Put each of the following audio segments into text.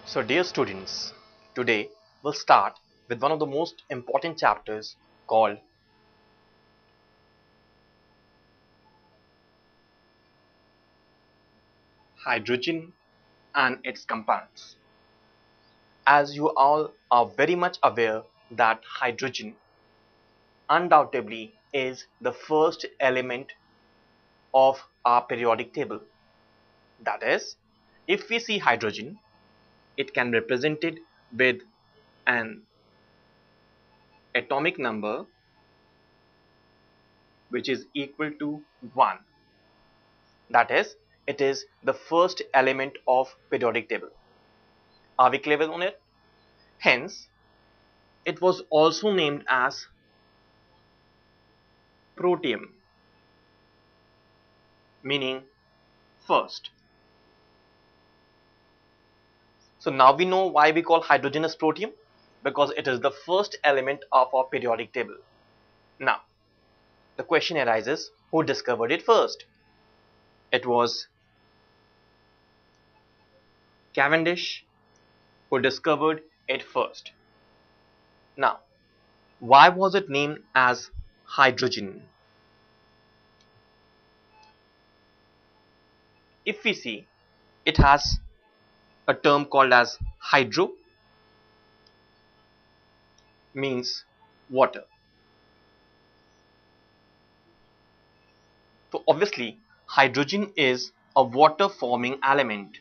So dear students, today we'll start with one of the most important chapters called hydrogen and its compounds. As you all are very much aware that hydrogen undoubtedly is the first element of our periodic table. That is, if we see hydrogen, it can be represented with an atomic number which is equal to 1. That is, it is the first element of periodic table. Are we clear on it? Hence, it was also named as protium, meaning first. So now we know why we call hydrogen as protium, because it is the first element of our periodic table. Now, the question arises, who discovered it first? It was Cavendish who discovered it first. Now, why was it named as hydrogen? If we see, it has a term called as hydro, means water. So obviously, hydrogen is a water forming element.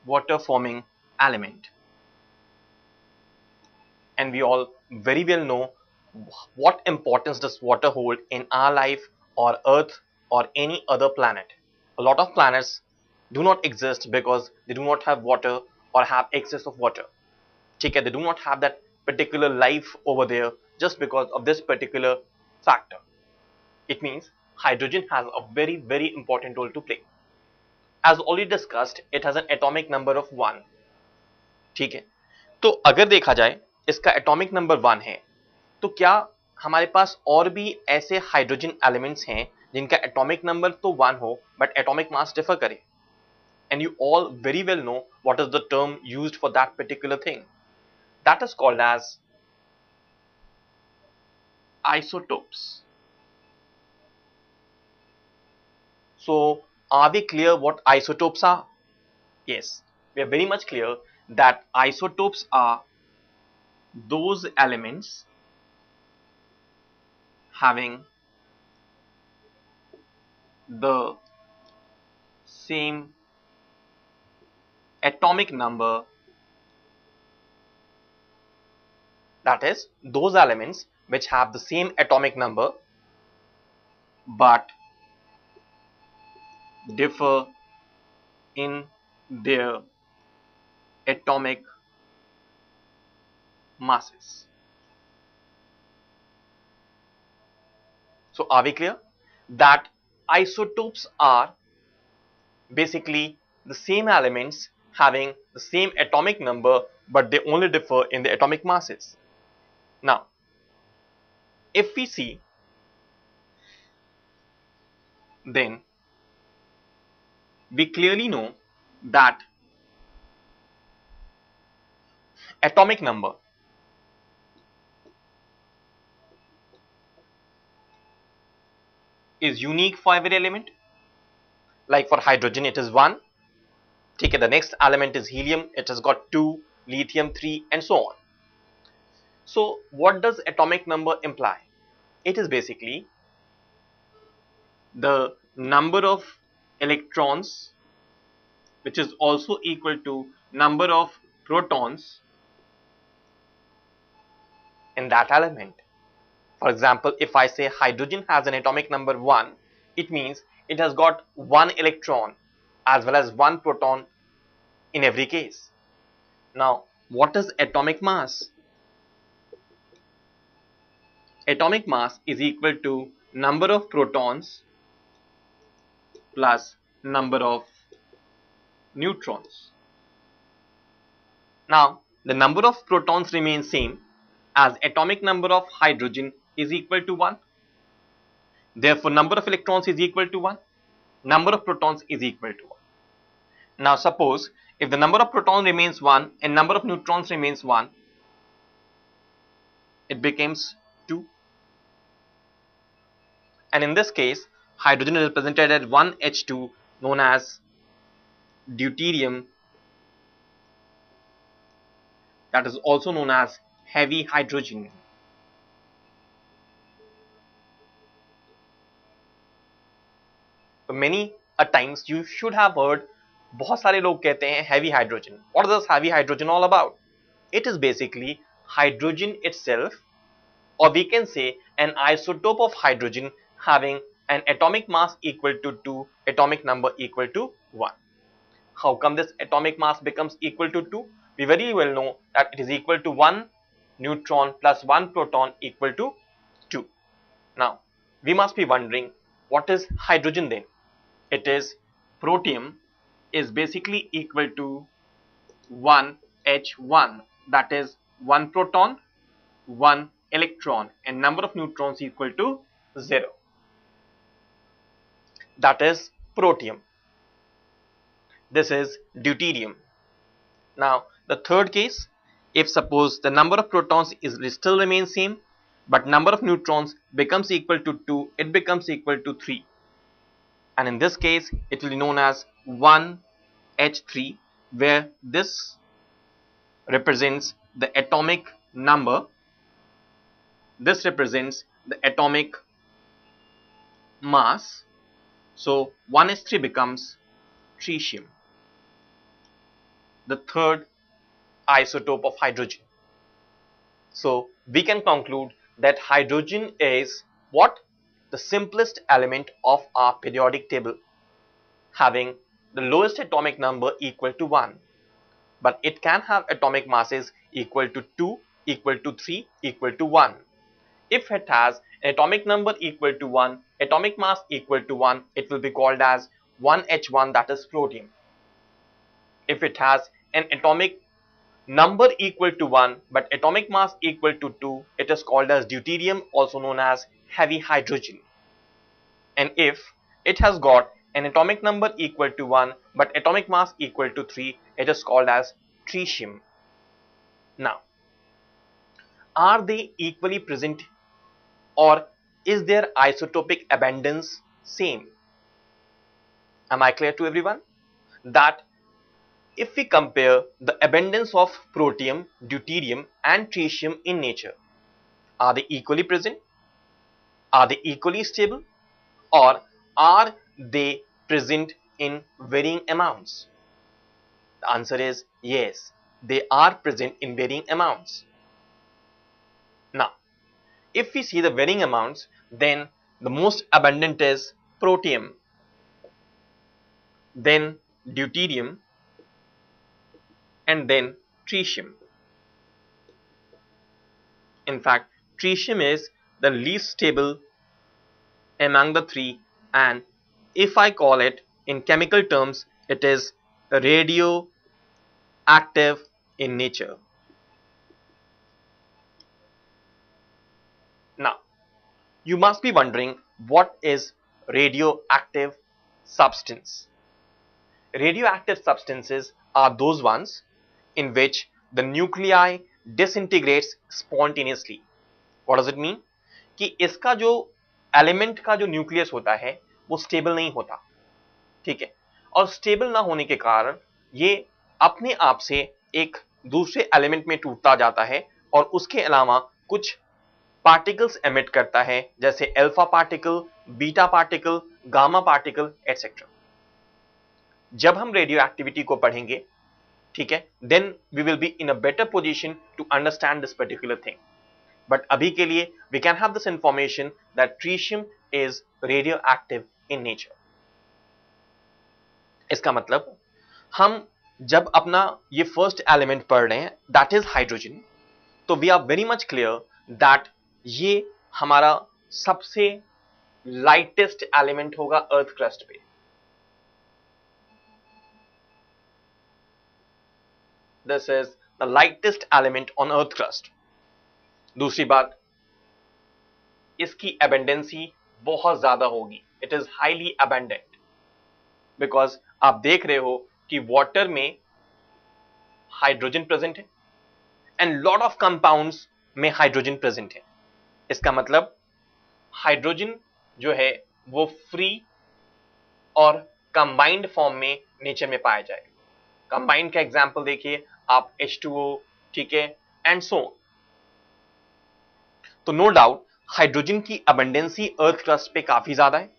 Water forming element. And we all very well know what importance does water hold in our life or Earth or any other planet. A lot of planets do not exist because they do not have water or have excess of water. They do not have that particular life over there just because of this particular factor. It means hydrogen has a very important role to play. As already discussed, it has an atomic number of 1. ठीक है, तो अगर देखा जाए इसका atomic number 1 है, तो क्या हमारे पास और भी ऐसे हाइड्रोजन एलिमेंट्स हैं जिनका एटॉमिक नंबर तो 1 हो बट एटॉमिक मास डिफर करे? And you all very well know what is the term used for that particular thing. That is called as isotopes. So, are we clear what isotopes are? Yes, we are very much clear that isotopes are those elements having the same atomic number, that is, those elements which have the same atomic number but differ in their atomic masses. So are we clear that isotopes are basically the same elements having the same atomic number but they only differ in the atomic masses? Now, if we see, then we clearly know that atomic number is unique for every element. Like for hydrogen it is 1. Okay, the next element is helium, it has got 2, lithium 3 and so on. So what does atomic number imply? It is basically the number of electrons which is also equal to number of protons in that element. For example, if I say hydrogen has an atomic number 1, it means it has got 1 electron as well as 1 proton in every case. Now, what is atomic mass? Atomic mass is equal to number of protons plus number of neutrons. Now, the number of protons remains same as atomic number of hydrogen is equal to 1. Therefore, number of electrons is equal to 1. number of protons is equal to 1. Now suppose if the number of protons remains 1 and number of neutrons remains 1, it becomes 2. And in this case, hydrogen is represented as 1H2, known as deuterium, that is also known as heavy hydrogen. Many a times you should have heard, बहुत सारे लोग कहते हैं heavy hydrogen. What is this heavy hydrogen all about? It is basically hydrogen itself, or we can say an isotope of hydrogen having an atomic mass equal to 2, atomic number equal to 1. How come this atomic mass becomes equal to 2? We very well know that it is equal to 1 neutron plus 1 proton equal to 2. Now, we must be wondering, what is hydrogen then? It is protium is basically equal to 1H1, that is 1 proton, 1 electron, and number of neutrons equal to 0. That is protium. This is deuterium. Now, the third case, if suppose the number of protons is still remains same, but number of neutrons becomes equal to 2, it becomes equal to 3. And in this case, it will be known as 1H3, where this represents the atomic number. This represents the atomic mass. So 1H3 becomes tritium, the third isotope of hydrogen. So we can conclude that hydrogen is what? The simplest element of our periodic table, having the lowest atomic number equal to 1. But it can have atomic masses equal to 2, equal to 3, equal to 1. If it has an atomic number equal to 1, atomic mass equal to 1, it will be called as 1H1, that is protium. If it has an atomic number equal to 1 but atomic mass equal to 2, it is called as deuterium, also known as heavy hydrogen. And if it has got an atomic number equal to 1 but atomic mass equal to 3, it is called as tritium. Now, are they equally present, or is their isotopic abundance same? Am I clear to everyone? That if we compare the abundance of protium, deuterium and tritium in nature, are they equally present? Are they equally stable? Or are they present in varying amounts? The answer is yes, they are present in varying amounts. Now, if we see the varying amounts, then the most abundant is protium, then deuterium, and then tritium. In fact, tritium is the least stable among the three, and if I call it in chemical terms, it is radioactive in nature. Now, you must be wondering, what is radioactive substance? Radioactive substances are those ones in which the nuclei disintegrates spontaneously. What does it mean? कि इसका जो element का जो nucleus होता है वो stable नहीं होता, ठीक है, और स्टेबल ना होने के कारण ये अपने आप से एक दूसरे एलिमेंट में टूटता जाता है और उसके अलावा कुछ पार्टिकल्स एमिट करता है, जैसे alpha particle, beta particle, gamma particle etcetera. जब हम रेडियो एक्टिविटी को पढ़ेंगे, ठीक है, then we will be in a better position to understand this particular thing. But अभी के लिए we can have this information that tritium is radio active in nature. इसका मतलब हम जब अपना ये फर्स्ट एलिमेंट पढ़ रहे हैं, दैट इज हाइड्रोजन, तो we are very much clear that ये हमारा सबसे लाइटेस्ट एलिमेंट होगा अर्थ क्रस्ट पे. This is the lightest element on earth crust. दूसरी बात, इसकी एबेंडेंसी बहुत ज्यादा होगी. It is highly abundant. Because आप देख रहे हो कि वाटर में हाइड्रोजन प्रेजेंट है एंड लॉट ऑफ कंपाउंड्स में हाइड्रोजन प्रेजेंट है। इसका मतलब हाइड्रोजन जो है वो फ्री और कंबाइंड फॉर्म में नेचर में पाया जाएगा। कंबाइंड का एग्जांपल देखिए आप H2O, ठीक है, एंड सो। तो नो डाउट हाइड्रोजन की अबंडेंसी अर्थ क्रस्ट पे काफी ज्यादा है।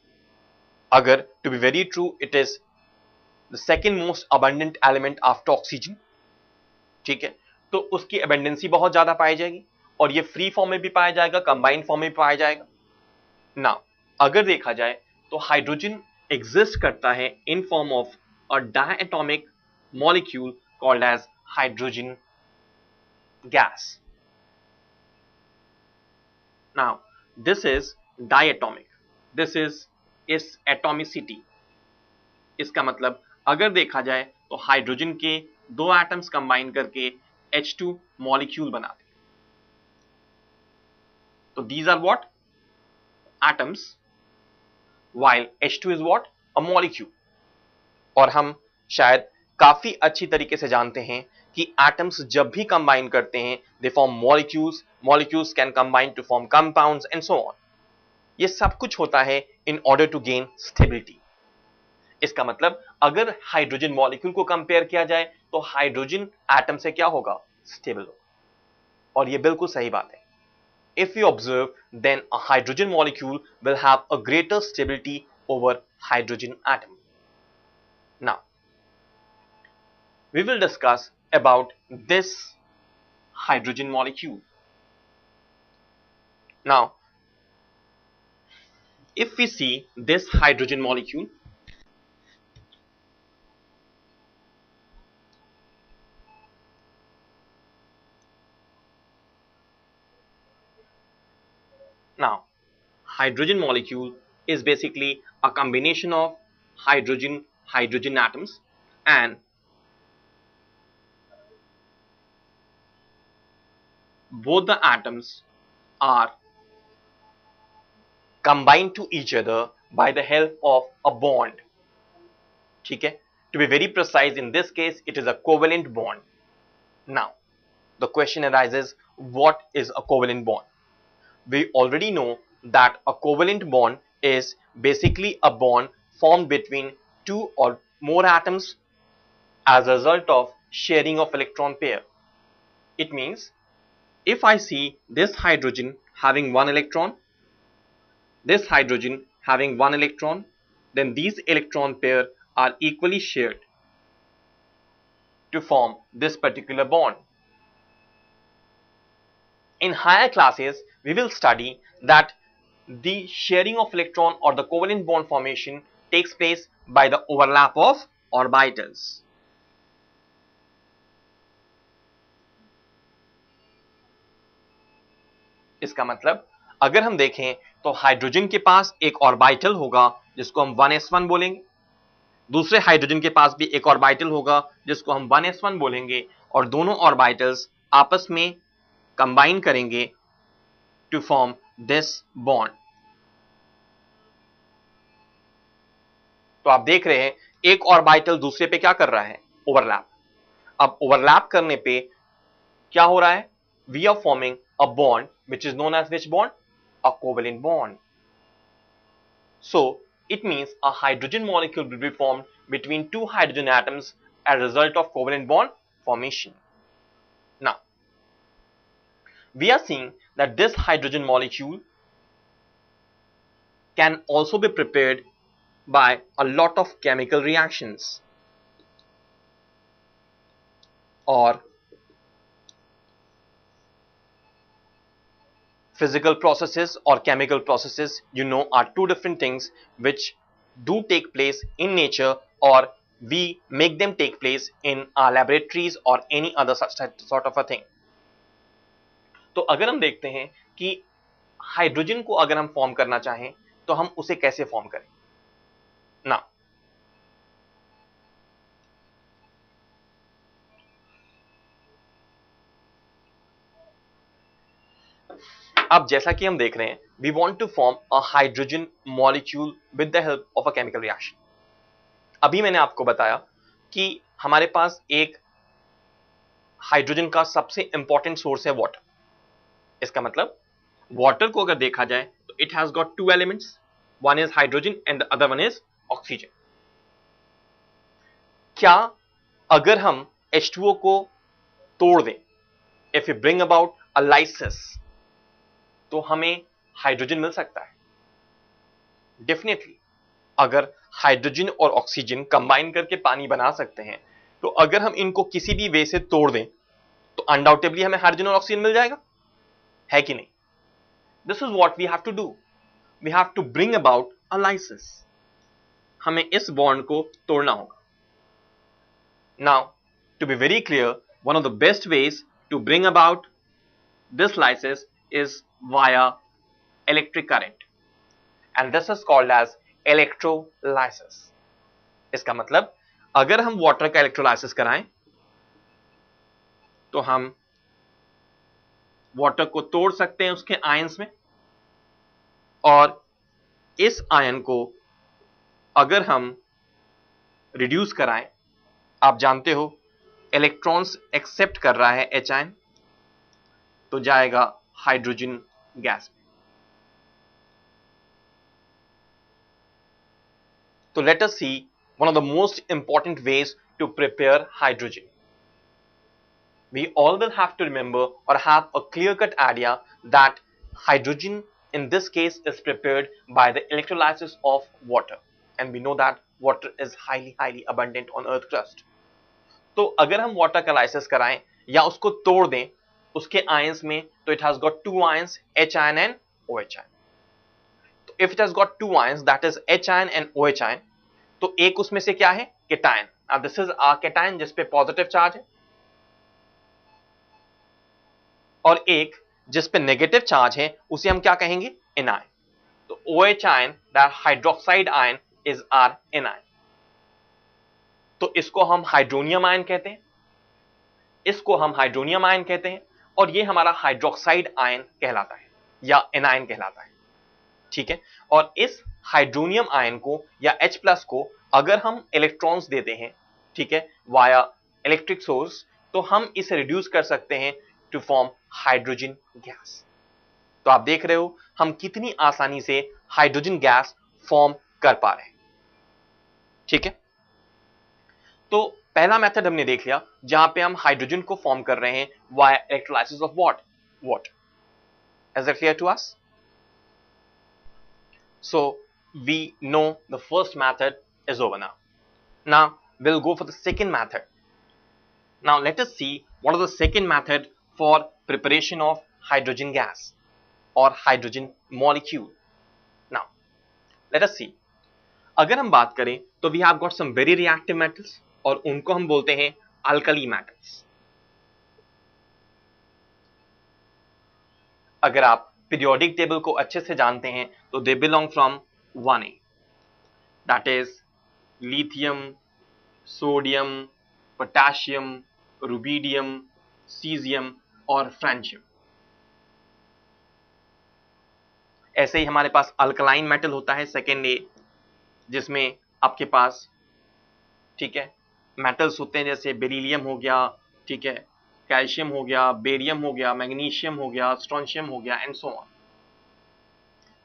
अगर to be very true it is the second most abundant element after oxygen, ठीक है, तो उसकी अबंडेंसी बहुत ज्यादा पाई जाएगी और ये फ्री फॉर्म में भी पाया जाएगा, कंबाइंड फॉर्म में भी पाया जाएगा ना। अगर देखा जाए तो हाइड्रोजन एग्जिस्ट करता है in form of a diatomic molecule called as hydrogen gas. Now, this is diatomic. This is atomicity. इसका मतलब अगर देखा जाए तो हाइड्रोजन के दो एटम्स कंबाइन करके H2 मॉलिक्यूल बनाते हैं। तो these are what? Atoms, while H2 is what? A molecule. और हम शायद काफी अच्छी तरीके से जानते हैं कि एटम्स जब भी कंबाइन करते हैं they form molecules, molecules can combine to form compounds and so on. ये सब कुछ होता है in order to gain stability. इसका मतलब अगर हाइड्रोजन मॉलिक्यूल को कंपेयर किया जाए तो हाइड्रोजन एटम से क्या होगा? स्टेबल होगा। और ये बिल्कुल सही बात है। If you observe then a hydrogen molecule will have a greater stability over hydrogen atom. Now we will discuss about this hydrogen molecule. Now, if we see this hydrogen molecule, now hydrogen molecule is basically a combination of hydrogen atoms, and both the atoms are combined to each other by the help of a bond. ठीक है? To be very precise, in this case, it is a covalent bond. Now, the question arises, what is a covalent bond? We already know that a covalent bond is basically a bond formed between two or more atoms as a result of sharing of electron pair. It means if I see this hydrogen having one electron, this hydrogen having one electron, then these electron pair are equally shared to form this particular bond. In higher classes, we will study that the sharing of electron or the covalent bond formation takes place by the overlap of orbitals. इसका मतलब अगर हम देखें तो hydrogen के पास एक orbital होगा जिसको हम 1s1 बोलेंगे, दूसरे हाइड्रोजन के पास भी एक ऑर्बिटल होगा जिसको हम 1s1 बोलेंगे, और दोनों ऑर्बिटल्स आपस में कंबाइन करेंगे टू फॉर्म दिस बॉन्ड। तो आप देख रहे हैं एक ऑर्बिटल दूसरे पे क्या कर रहा है? ओवरलैप। अब ओवरलैप करने पे क्या हो रहा है? We are forming a bond which is known as which bond? A covalent bond. So it means a hydrogen molecule will be formed between two hydrogen atoms as a result of covalent bond formation. Now we are seeing that this hydrogen molecule can also be prepared by a lot of chemical reactions or physical processes or chemical processes, you know, are two different things which do take place in nature, or we make them take place in our laboratories or any other such sort of a thing. तो अगर हम देखते हैं कि hydrogen को अगर हम form करना चाहें तो हम उसे कैसे फॉर्म करें ना। अब जैसा कि हम देख रहे हैं, we want to form a hydrogen molecule with the help of a chemical reaction. अभी मैंने आपको बताया कि हमारे पास एक हाइड्रोजन का सबसे इंपॉर्टेंट सोर्स है वाटर। इसका मतलब वाटर को अगर देखा जाए तो it has got two elements, one is hydrogen and the other one is oxygen. क्या अगर हम H2O को तोड़ दें, if you bring about a lysis, तो हमें हाइड्रोजन मिल सकता है? डेफिनेटली। अगर हाइड्रोजन और ऑक्सीजन कंबाइन करके पानी बना सकते हैं, तो अगर हम इनको किसी भी वे से तोड़ दें तो अनडाउटेबली हमें हाइड्रोजन और ऑक्सीजन मिल जाएगा, है कि नहीं? This is what we have to do, we have to bring about a lysis. हमें इस बॉन्ड को तोड़ना होगा। Now to be very clear, one of the best ways to bring about this lysis is via electric current and this is called as electrolysis। इसका मतलब अगर हम water का इलेक्ट्रोलाइसिस कराएं तो हम वाटर को तोड़ सकते हैं उसके आयंस में, और इस आयन को अगर हम रिड्यूस कराएं, आप जानते हो इलेक्ट्रॉन्स एक्सेप्ट कर रहा है H आयन, तो जाएगा हाइड्रोजन गैस में। तो let us see one of the most important ways to prepare hydrogen। We all will have to remember or have a clear-cut idea that hydrogen in this case is prepared by the electrolysis of water, and we know that water is highly abundant on earth crust। तो अगर हम water का lysis कराएं या उसको तोड़ दें उसके आयंस में, तो it has got two ions, H ion and OH ion। तो if it has got two ions, that is H ion and OH ion, तो एक उसमें से क्या है? केटायन। अब दिस इज आ केटायन जिस पे पॉजिटिव चार्ज है, और एक जिस पे नेगेटिव चार्ज है उसे हम क्या कहेंगे? एनायन। तो OH ion, that hydroxide ion, is our anion. तो इसको हम हाइड्रोनियम आयन कहते हैं, इसको हम हाइड्रोनियम आयन कहते हैं, और ये हमारा हाइड्रोक्साइड आयन कहलाता है या एनायन कहलाता है। ठीक है। और इस हाइड्रोनियम आयन को या H प्लस को अगर हम इलेक्ट्रॉन्स देते हैं, ठीक है, वाया इलेक्ट्रिक सोर्स, तो हम इसे रिड्यूस कर सकते हैं टू फॉर्म हाइड्रोजन गैस। तो आप देख रहे हो हम कितनी आसानी से हाइड्रोजन गैस फॉर्म कर पा रहे हैं। ठीक है। तो पहला मेथड हमने देख लिया जहां पे हम हाइड्रोजन को फॉर्म कर रहे हैं via electrolysis of water. Is it clear to us? So we know the first method is over now. Now we'll go for the second method. Now let us see what is the second method for preparation of hydrogen gas or hydrogen molecule. Now let us see. अगर हम बात करें तो we have got some very reactive metals और उनको हम बोलते हैं alkali metals। अगर आप पीरियोडिक टेबल को अच्छे से जानते हैं तो they belong from 1A, that is lithium, sodium, potassium, rubidium, caesium और फ्रेंशियम। ऐसे ही हमारे पास अल्कलाइन मेटल होता है सेकेंड ए, जिसमें आपके पास, ठीक है, मेटल्स होते हैं जैसे बेरिलियम हो गया, ठीक है, कैल्शियम हो गया, बेरियम हो गया, मैग्नीशियम हो गया, स्ट्रोंशियम हो गया, एंड सो ऑन।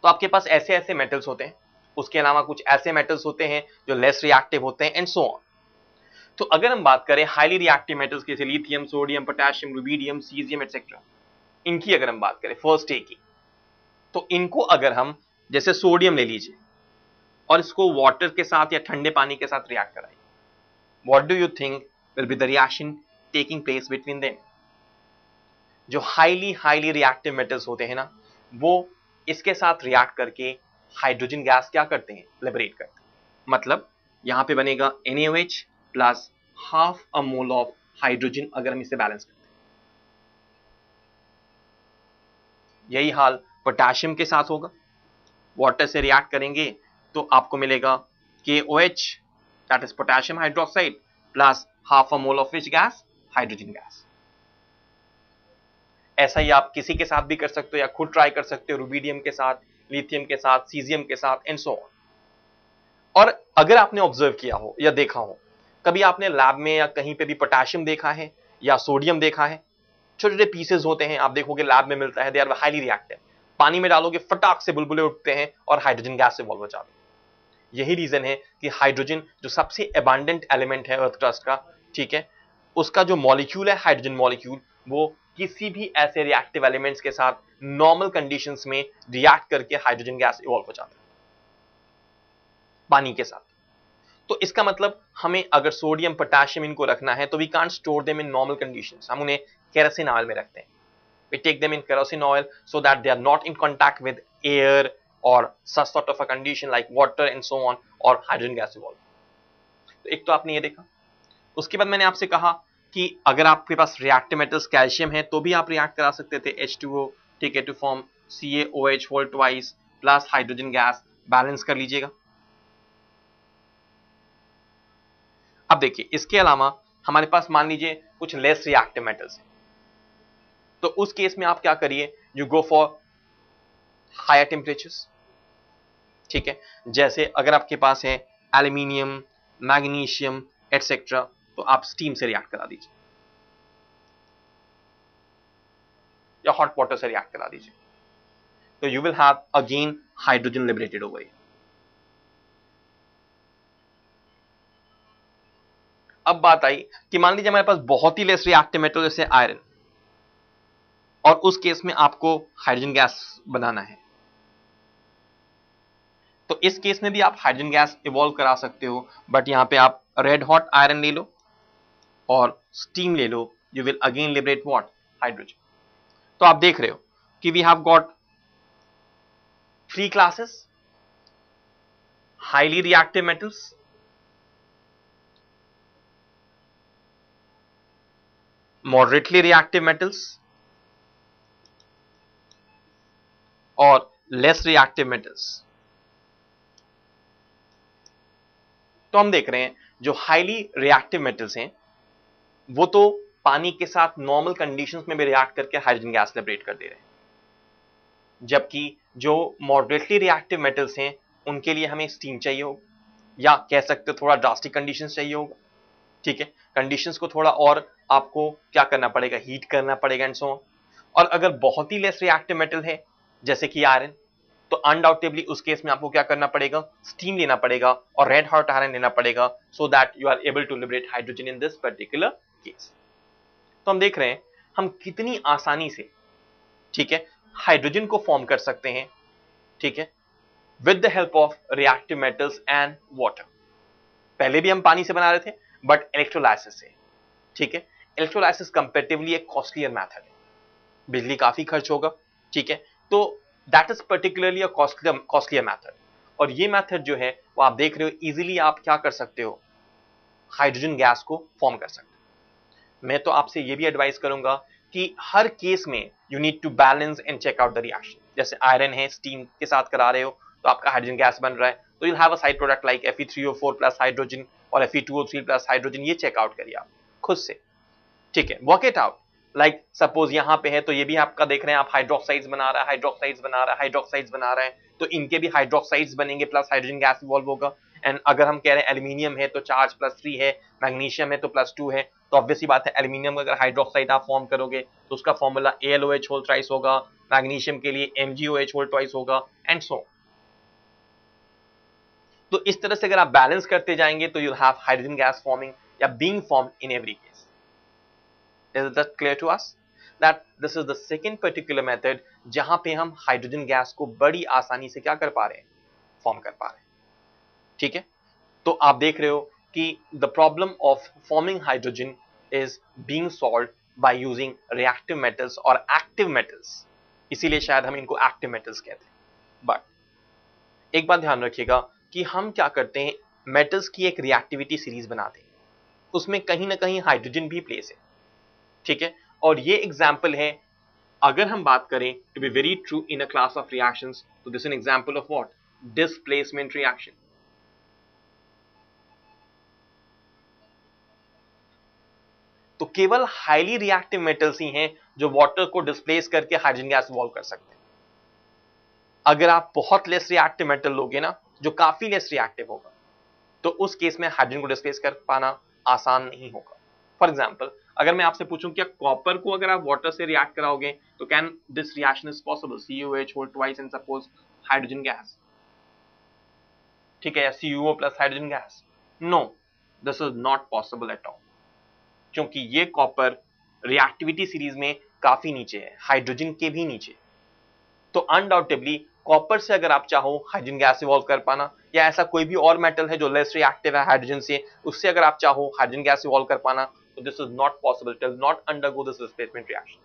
तो आपके पास ऐसे ऐसे मेटल्स होते हैं। उसके अलावा कुछ ऐसे मेटल्स होते हैं जो लेस रिएक्टिव होते हैं, एंड सो ऑन। तो अगर हम बात करें हाईली रिएक्टिव मेटल्स जैसे lithium, sodium, potassium, rubidium, caesium etcetera, इनकी अगर हम बात करें फर्स्ट ए की, तो इनको अगर हम जैसे सोडियम ले लीजिए और इसको वाटर के साथ या ठंडे पानी के साथ रिएक्ट कराइए, what do you think will be the reaction taking place between them? जो हाईली रिएक्टिव मेटल्स होते हैं ना, वो इसके साथ रिएक्ट करके हाइड्रोजन गैस क्या करते हैं? लिबरेट करते हैं। मतलब यहां पे बनेगा NaOH plus half a mole of hydrogen अगर हम इसे बैलेंस करते हैं। यही हाल पोटेशियम के साथ होगा। वाटर से रिएक्ट करेंगे तो आपको मिलेगा KOH, that is potassium hydroxide, plus half a mole of which gas? Hydrogen gas. ऐसा ही आप किसी के साथ भी कर सकते हो या खुद ट्राई कर सकते हो, रुबिडियम के साथ, लिथियम के साथ, सीजियम के साथ, एंड सो ऑन। और अगर आपने ऑब्जर्व किया हो या देखा हो, कभी आपने लैब में या कहीं पे भी पोटेशियम देखा है या सोडियम देखा है, छोटे छोटे पीसेस होते हैं, आप देखोगे लैब में मिलता है, दे आर हाईली रिएक्टिव, पानी में डालोगे फटाक से बुलबुले उठते हैं और हाइड्रोजन गैस से इवॉल्व हो जाते हैं। यही रीजन है कि हाइड्रोजन जो सबसे अबंडेंट एलिमेंट है अर्थ क्रस्ट का, ठीक है, उसका जो मॉलिक्यूल है हाइड्रोजन मॉलिक्यूल, वो किसी भी ऐसे रिएक्टिव एलिमेंट्स के साथ नॉर्मल कंडीशंस में रिएक्ट करके हाइड्रोजन गैस इवॉल्व हो जाता है पानी के साथ। तो इसका मतलब हमें अगर सोडियम पोटेशियम इनको रखना है तो we can't store them in normal conditions, हम उन्हें केरोसिन ऑयल में रखते हैं। We take them in kerosene oil so that they are not in contact with air or such sort of a condition like water and so on or hydrogen gas evolve। तो एक तो आपने ये देखा। उसके बाद मैंने आपसे कहा कि अगर आपके पास रिएक्टिव मेटल्स कैल्शियम है तो भी आप रिएक्ट करा सकते थे H2O, ठीक है, to form CaOH whole twice plus hydrogen gas, balance कर लीजिएगा। अब देखिए इसके अलावा हमारे पास मान लीजिए कुछ लेस रिएक्टिव मेटल्स हैं, तो उस केस में आप क्या करिए, you go for higher temperatures, ठीक है। जैसे अगर आपके पास है एल्यूमिनियम, मैग्नीशियम एटसेट्रा, तो आप स्टीम से रिएक्ट करा दीजिए या हॉट वाटर से रिएक्ट करा दीजिए, तो you will have again hydrogen liberated over here. अब बात आई कि मान लीजिए हमारे पास बहुत ही लेस रिएक्टिव मेटल जैसे आयरन, और उस केस में आपको हाइड्रोजन गैस बनाना है, तो इस केस में भी आप हाइड्रोजन गैस इवॉल्व करा सकते हो, बट यहां पे आप रेड हॉट आयरन ले लो और स्टीम ले लो, you will again liberate what, hydrogen. तो आप देख रहे हो कि we have got 3 classes, highly reactive metals, moderately reactive metals और लेस रिएक्टिव मेटल्स। तो हम देख रहे हैं जो हाईली रिएक्टिव मेटल्स हैं वो तो पानी के साथ नॉर्मल कंडीशंस में भी रिएक्ट करके हाइड्रोजन गैस लिबरेट कर दे रहे हैं, जबकि जो मॉडरेटली रिएक्टिव मेटल्स हैं उनके लिए हमें स्टीम चाहिए होगा, या कह सकते हो थोड़ा ड्रास्टिक कंडीशंस चाहिए होगा, ठीक है, कंडीशंस को थोड़ा और आपको क्या करना पड़ेगा, हीट करना पड़ेगा एंड सो ऑन। और अगर बहुत ही लेस रिएक्टिव मेटल है जैसे कि आयरन, तो अनडाउटेबली उस केस में आपको क्या करना पड़ेगा, स्टीम लेना पड़ेगा और रेड हॉट आयरन लेना पड़ेगा, so that you are able to liberate hydrogen in this particular case. तो हम देख रहे हैं हम कितनी आसानी से, ठीक है, हाइड्रोजन को फॉर्म कर सकते हैं, ठीक है, with the help of reactive metals and water. पहले भी हम पानी से बना रहे थे बट इलेक्ट्रोलाइसिस से, ठीक है। इलेक्ट्रोलाइसिस कंपैरेटिवली एक कॉस्टलियर मेथड है, बिजली काफी खर्च होगा, ठीक है, तो that is particularly a costlier method. और ये मेथड जो है वो आप देख रहे हो इजीली आप क्या कर सकते हो, हाइड्रोजन गैस को फॉर्म कर सकते हो। मैं तो आपसे ये भी एडवाइस करूंगा कि हर केस में you need to balance and check out the reaction. जैसे आयरन है, स्टीम के साथ करा रहे हो तो आपका हाइड्रोजन गैस बन रहा है, तो you have a side product like Fe3O4 plus hydrogen और Fe2O3 प्लस हाइड्रोजन, ये चेक आउट करिए आप खुद से, ठीक है, work it out. Like suppose यहां पे है तो ये भी आपका देख रहे हैं आप हाइड्रोक्साइड्स बना रहा है, हाइड्रोक्साइड्स बना रहा है, हाइड्रोक्साइड्स बना रहा है, तो इनके भी हाइड्रोक्साइड्स बनेंगे प्लस हाइड्रोजन गैस इवॉल्व होगा। एंड अगर हम कह रहे हैं एल्यूमिनियम है तो चार्ज +3 है, मैग्नीशियम है तो +2 है, तो ऑब्वियसली बात है एल्यूमिनियम अगर हाइड्रोक्साइड आप फॉर्म करोगे तो उसका फॉर्मूला AlOH होल ट्वाइस होगा, मैग्नीशियम के लिए MgOH होल ट्वाइस होगा एंड सो। तो इस तरह से अगर आप बैलेंस करते जाएंगे तो you have hydrogen gas forming या being formed in every case. Is that clear to us? That this is the second particular method जहां पे हम हाइड्रोजन गैस को बड़ी आसानी से क्या कर पा रहे हैं, फॉर्म कर पा रहे हैं, ठीक है। तो आप देख रहे हो कि the problem of forming hydrogen is being solved by using reactive metals और एक्टिव मेटल्स, इसीलिए शायद हम इनको एक्टिव मेटल्स कहते हैं। बट एक बात ध्यान रखिएगा कि हम क्या करते हैं, मेटल्स की एक रिएक्टिविटी सीरीज बनाते हैं, उसमें कहीं ना कहीं हाइड्रोजन भी प्लेस है, ठीक है। और ये एग्जाम्पल है, अगर हम बात करें to be very true in a class of reactions, तो this an example of what, displacement reaction. तो केवल हाईली रिएक्टिव मेटल्स ही हैं जो वाटर को डिस्प्लेस करके हाइड्रोजन गैस इवॉल्व कर सकते हैं। अगर आप बहुत लेस रिएक्टिव मेटल लोगे ना, जो काफी लेस रिएक्टिव होगा, तो उस केस में हाइड्रोजन को डिस्प्लेस कर पाना आसान नहीं होगा। फॉर एग्जाम्पल, अगर मैं आपसे पूछूं क्या कॉपर को अगर आप वाटर से रिएक्ट कराओगे तो can this reaction is possible, CuH whole twice and suppose hydrogen gas, ठीक है, या CuO plus hydrogen gas? No, this is not possible at all, क्योंकि ये कॉपर रिएक्टिविटी सीरीज में काफी नीचे है, हाइड्रोजन के भी नीचे। तो अनडाउटेबली कॉपर से अगर आप चाहो हाइड्रोजन गैस इवॉल्व कर पाना, या ऐसा कोई भी और मेटल है जो लेस रिएक्टिव है हाइड्रोजन से, उससे अगर आप चाहो हाइड्रोजन गैस इवॉल्व कर पाना, तो this is not possible, it will not undergo this displacement reaction.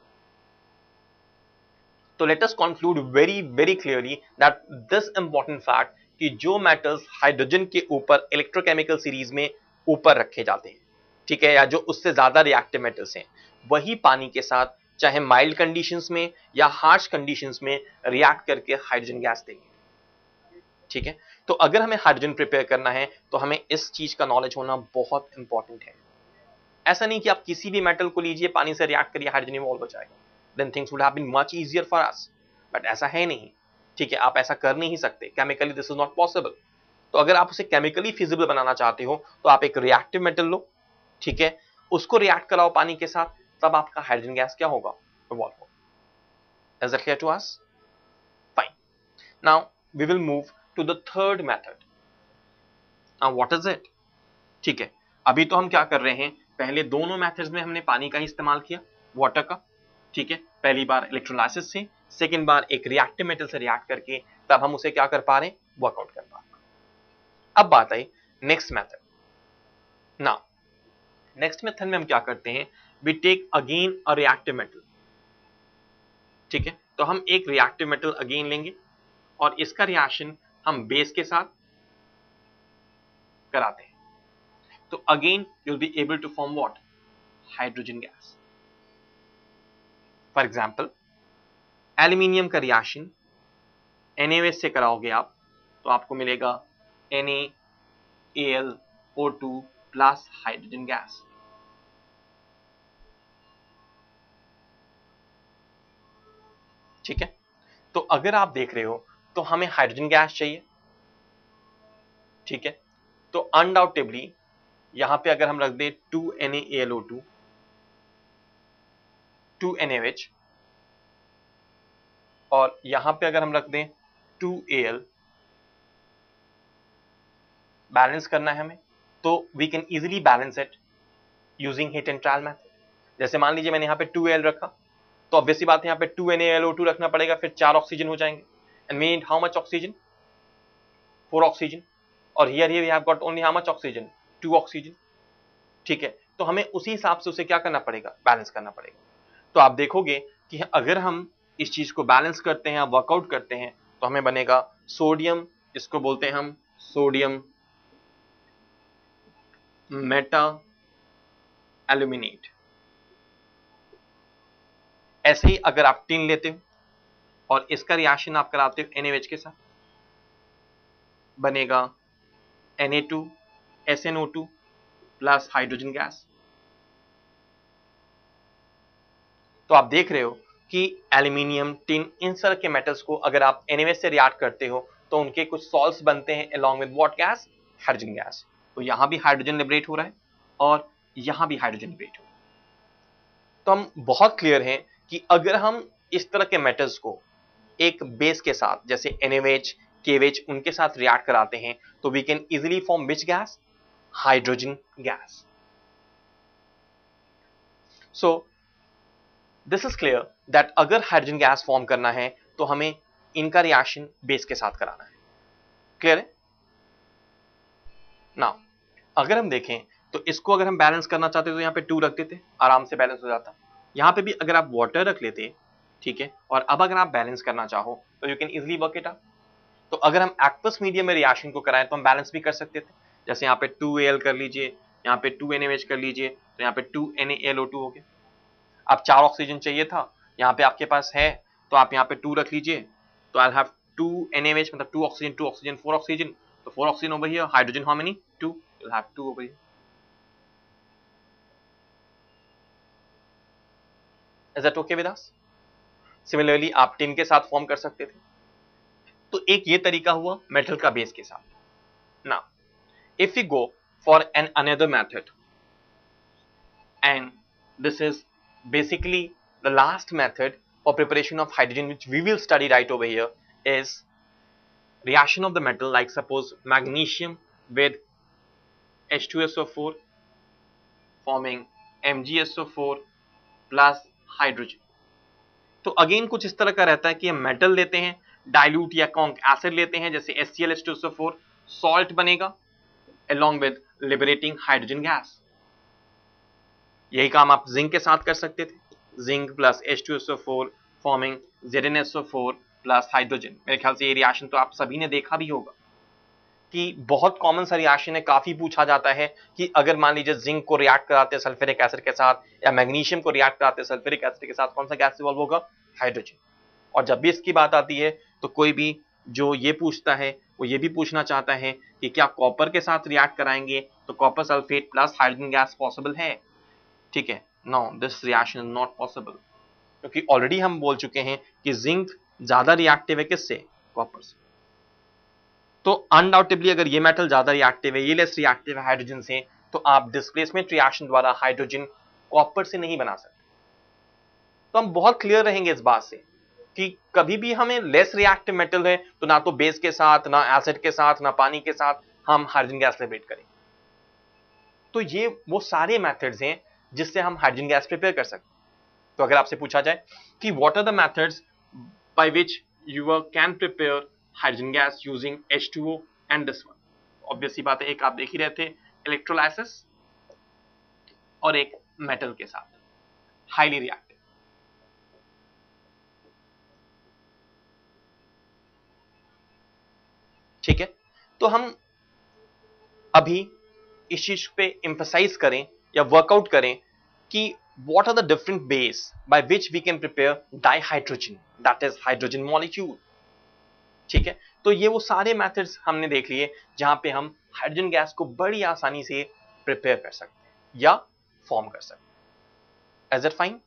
तो let us conclude very very clearly that this important fact कि जो मेटल्स हाइड्रोजन के ऊपर इलेक्ट्रोकेमिकल सीरीज में ऊपर रखे जाते हैं, ठीक है, या जो उससे ज्यादा रिएक्टिव मेटल्स हैं, वही पानी के साथ चाहे माइल्ड कंडीशंस में या हार्श कंडीशंस में रिएक्ट करके हाइड्रोजन गैस देंगे, ठीक है। तो अगर हमें हाइड्रोजन प्रिपेयर करना है तो हमें इस चीज का नॉलेज होना बहुत इंपॉर्टेंट है। ऐसा नहीं कि आप किसी भी मेटल को लीजिए, पानी से रिएक्ट करिए, हाइड्रोजन इवॉल्व हो जाएगा, then things would have been much easier for us, but ऐसा है नहीं, ठीक है, आप ऐसा कर नहीं सकते, chemically this is not possible. तो अगर आप उसे केमिकली फिजिबल बनाना चाहते हो तो आप एक रिएक्टिव मेटल लो, ठीक है, उसको रिएक्ट कराओ पानी के साथ, तब आपका हाइड्रोजन गैस क्या होगा, इवॉल्व होगा। Is it clear to us? Fine, now we will move to the third method. Now what is it? ठीक है, अभी तो हम क्या कर रहे हैं, पहले दोनों मेथड्स में हमने पानी का ही इस्तेमाल किया, वाटर का, ठीक है, पहली बार इलेक्ट्रोलाइसिस से, सेकेंड बार एक रिएक्टिव मेटल से रिएक्ट करके, तब हम उसे क्या कर पा रहे हैं, वर्कआउट कर पा रहे हैं। अब बात आई next method. Now next method में हम क्या करते हैं, we take again a reactive metal, ठीक है, तो हम एक रिएक्टिव मेटल अगेन लेंगे और इसका रिएक्शन हम बेस के साथ कराते हैं, तो again you will be able to form what, hydrogen gas. For example, aluminium का रिएक्शन NaOH से कराओगे आप तो आपको मिलेगा NaAlO2 प्लस हाइड्रोजन गैस। ठीक है, तो अगर आप देख रहे हो तो हमें हाइड्रोजन गैस चाहिए, ठीक है, तो अनडाउटेबली यहां पे अगर हम रख दें 2NaAlO2 2NaOH और यहां पे अगर हम रख दें 2Al, बैलेंस करना है हमें, तो we can easily balance it using heat and trial method. जैसे मान लीजिए मैंने यहाँ पे 2Al रखा, तो ऑब्वियसली बात है यहाँ पे 2NaLO2 रखना पड़ेगा, फिर 4 ऑक्सीजन हो जाएंगे, and we need how much oxygen, 4 oxygen, और here we have got only how much oxygen, 2 oxygen, ठीक है, तो हमें उसी हिसाब से उसे क्या करना पड़ेगा, बैलेंस करना पड़ेगा। तो आप देखोगे कि अगर हम इस चीज को बैलेंस करते हैं, वर्कआउट करते हैं, तो हमें बनेगा सोडियम, इसको बोलते हैं हम सोडियम मेटा एल्यूमिनेट। ऐसे ही अगर आप टिन लेते हो और इसका रिएक्शन आप कराते हो NaOH के साथ, बनेगा Na2SNO2 प्लस हाइड्रोजन गैस। तो आप देख रहे हो कि एल्यूमिनियम, टिन, इन तरह के मेटल्स को अगर आप NaOH से रिएक्ट करते हो तो उनके कुछ सॉल्ट्स बनते हैं along with what gas, hydrogen gas. तो यहां भी हाइड्रोजन लिबरेट हो रहा है और यहां भी हाइड्रोजन लिबरेट हो रहा है। तो हम बहुत क्लियर हैं कि अगर हम इस तरह के मेटल्स को एक बेस के साथ जैसे NaOH, KOH उनके साथ रिएक्ट कराते हैं तो we can easily form which gas, hydrogen gas. So this is clear that अगर हाइड्रोजन गैस फॉर्म करना है तो हमें इनका रिएक्शन बेस के साथ कराना है। क्लियर है? नाउ अगर हम देखें तो इसको अगर हम बैलेंस करना चाहते तो यहाँ पे 2 रख देते, आराम से बैलेंस हो जाता। यहाँ पे भी अगर आप वाटर रख लेते, ठीक है, और अब अगर आप बैलेंस करना चाहो तो you can easily work it out. तो अगर हम एक्वस मीडियम में रिएक्शन को कराएं तो हम बैलेंस भी कर सकते थे, जैसे यहाँ पे 2Al कर लीजिए, यहाँ पे 2NaOH कर लीजिए, तो यहाँ पे 2NaLO2 हो गया। अब 4 ऑक्सीजन चाहिए था, यहाँ पे आपके पास है तो आप यहाँ पे 2 रख लीजिए, तो आई हैव 2NaOH मतलब 2 ऑक्सीजन 2 ऑक्सीजन 4 ऑक्सीजन, तो 4 oxygen over here, hydrogen how many, 2, you'll have 2 over here. Is that okay with us? Similarly आप टिन के साथ फॉर्म कर सकते थे। तो एक ये तरीका हुआ मेटल का बेस के साथ। ना if we go for an another method, and this is basically the last method for preparation of hydrogen which we will study right over here, is reaction of the metal, like suppose magnesium with H2SO4 forming MgSO4 plus hydrogen. तो again कुछ इस तरह का रहता है कि हम metal लेते हैं, डाइल्यूट या कॉन्क एसिड लेते हैं जैसे HCl सॉल्ट बनेगा along with liberating hydrogen gas. यही काम आप जिंक के साथ कर सकते थे, zinc plus H2SO4 forming ZnSO4 plus hydrogen. मेरे ख्याल से ये रिएक्शन तो आप सभी ने देखा भी होगा कि बहुत कॉमन सा रिएक्शन है, काफी पूछा जाता है कि अगर मान लीजिए जिंक को रिएक्ट कराते हैं सल्फ्यूरिक एसिड के साथ या मैग्नीशियम को रिएक्ट कराते हैं सल्फ्यूरिक एसिड के साथ, कौन सा गैस इवॉल्व होगा? हाइड्रोजन। और जब भी इसकी बात आती है तो कोई भी जो ये पूछता है वो ये भी पूछना चाहता है कि क्या कॉपर के साथ रिएक्ट कराएंगे तो copper sulphate plus hydrogen gas possible है? ठीक है, no, this reaction is not possible, क्योंकि ऑलरेडी हम बोल चुके हैं कि जिंक ज्यादा रिएक्टिव है किससे? कॉपर से। तो अनडाउटेबली अगर ये मेटल ज्यादा रिएक्टिव है, ये लेस रिएक्टिव है हाइड्रोजन से, तो आप डिस्प्लेसमेंट रिएक्शन द्वारा हाइड्रोजन कॉपर से नहीं बना सकते। तो हम बहुत क्लियर रहेंगे इस बात से कि कभी भी हमें लेस रिएक्टिव मेटल है तो ना तो बेस के साथ, ना एसिड के साथ, ना पानी के साथ हम हाइड्रोजन गैस लिबरेट करें। तो ये वो सारे मेथड्स हैं जिससे हम हाइड्रोजन गैस प्रिपेयर कर सकते हैं। तो अगर आपसे पूछा जाए कि what are the methods by which you can prepare hydrogen gas using H2O and this one, obviously बात है, एक आप देख ही रहे थे इलेक्ट्रोलाइसिस और एक मेटल के साथ हाईली रिएक्टिव। ठीक है, तो हम अभी इस चीज पे एम्फसाइज करें या वर्कआउट करें कि what are the different ways by which we can prepare dihydrogen, that is hydrogen molecule। ठीक है, तो ये वो सारे मेथड्स हमने देख लिए जहां पे हम हाइड्रोजन गैस को बड़ी आसानी से प्रिपेयर कर सकते हैं या फॉर्म कर सकते हैं। Is it fine?